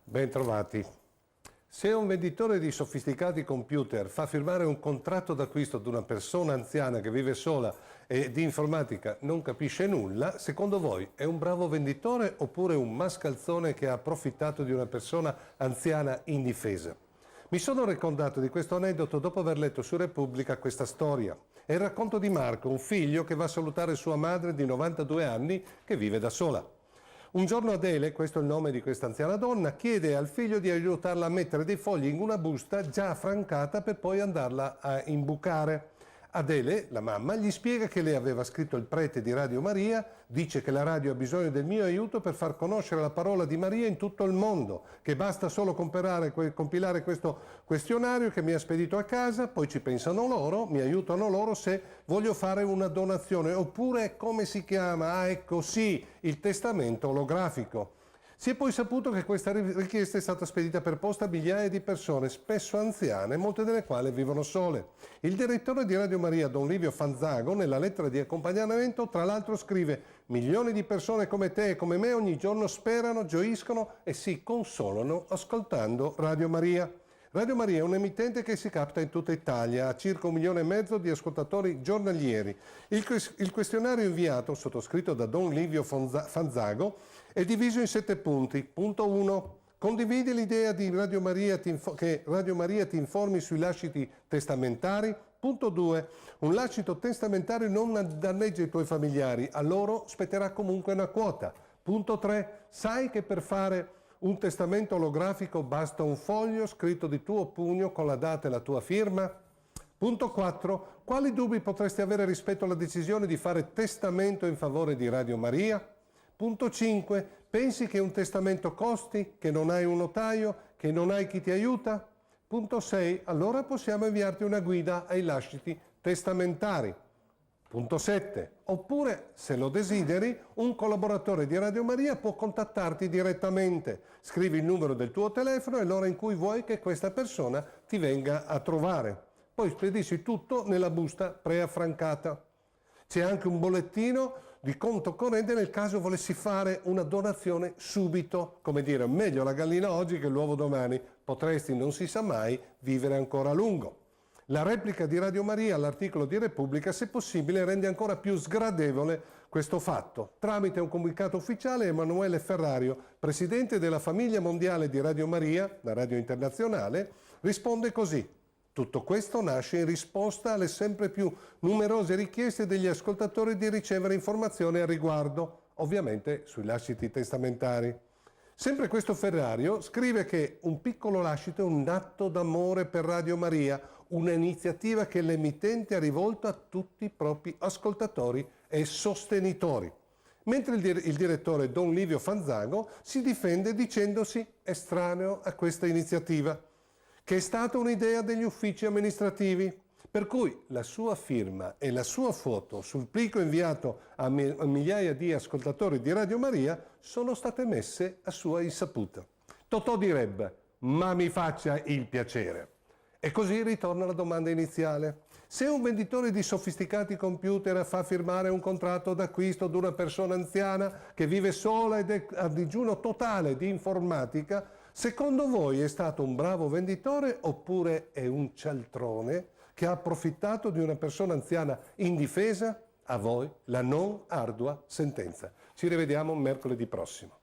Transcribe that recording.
Bentrovati. Se un venditore di sofisticati computer fa firmare un contratto d'acquisto ad una persona anziana che vive sola e di informatica non capisce nulla, secondo voi è un bravo venditore oppure un mascalzone che ha approfittato di una persona anziana indifesa? Mi sono ricordato di questo aneddoto dopo aver letto su Repubblica questa storia. È il racconto di Marco, un figlio che va a salutare sua madre di 92 anni che vive da sola. Un giorno Adele, questo è il nome di questa anziana donna, chiede al figlio di aiutarla a mettere dei fogli in una busta già affrancata per poi andarla a imbucare. Adele, la mamma, gli spiega che lei aveva scritto il prete di Radio Maria, dice che la radio ha bisogno del mio aiuto per far conoscere la parola di Maria in tutto il mondo, che basta solo compilare questo questionario che mi ha spedito a casa, poi ci pensano loro, mi aiutano loro se voglio fare una donazione, oppure come si chiama? Ah, ecco sì, il testamento olografico. Si è poi saputo che questa richiesta è stata spedita per posta a migliaia di persone, spesso anziane, molte delle quali vivono sole. Il direttore di Radio Maria, Don Livio Fanzago, nella lettera di accompagnamento, tra l'altro scrive: milioni di persone come te e come me ogni giorno sperano, gioiscono e si consolano ascoltando Radio Maria. Radio Maria è un emittente che si capta in tutta Italia, ha circa 1,5 milioni di ascoltatori giornalieri. Il questionario inviato, sottoscritto da Don Livio Fanzago, è diviso in 7 punti. Punto 1. Condividi l'idea di Radio Maria che Radio Maria ti informi sui lasciti testamentari. Punto 2. Un lascito testamentario non danneggia i tuoi familiari, a loro spetterà comunque una quota. Punto 3. Sai che per fare un testamento olografico basta un foglio scritto di tuo pugno con la data e la tua firma? Punto 4. Quali dubbi potresti avere rispetto alla decisione di fare testamento in favore di Radio Maria? Punto 5. Pensi che un testamento costi, che non hai un notaio, che non hai chi ti aiuta? Punto 6. Allora possiamo inviarti una guida ai lasciti testamentari. Punto 7. Oppure, se lo desideri, un collaboratore di Radio Maria può contattarti direttamente. Scrivi il numero del tuo telefono e l'ora in cui vuoi che questa persona ti venga a trovare. Poi spedisci tutto nella busta preaffrancata. C'è anche un bollettino di conto corrente nel caso volessi fare una donazione subito. Come dire, meglio la gallina oggi che l'uovo domani. Potresti, non si sa mai, vivere ancora a lungo. La replica di Radio Maria all'articolo di Repubblica, se possibile, rende ancora più sgradevole questo fatto. Tramite un comunicato ufficiale, Emanuele Ferrario, presidente della famiglia mondiale di Radio Maria, la radio internazionale, risponde così: tutto questo nasce in risposta alle sempre più numerose richieste degli ascoltatori di ricevere informazioni al riguardo, ovviamente sui lasciti testamentari. Sempre questo Ferrario scrive che un piccolo lascito è un atto d'amore per Radio Maria, un'iniziativa che l'emittente ha rivolto a tutti i propri ascoltatori e sostenitori. Mentre il direttore Don Livio Fanzago si difende dicendosi estraneo a questa iniziativa, che è stata un'idea degli uffici amministrativi, per cui la sua firma e la sua foto sul plico inviato a migliaia di ascoltatori di Radio Maria sono state messe a sua insaputa. Totò direbbe: ma mi faccia il piacere. E così ritorna la domanda iniziale. Se un venditore di sofisticati computer fa firmare un contratto d'acquisto ad una persona anziana che vive sola ed è a digiuno totale di informatica, secondo voi è stato un bravo venditore oppure è un cialtrone che ha approfittato di una persona anziana indifesa? A voi la non ardua sentenza. Ci rivediamo mercoledì prossimo.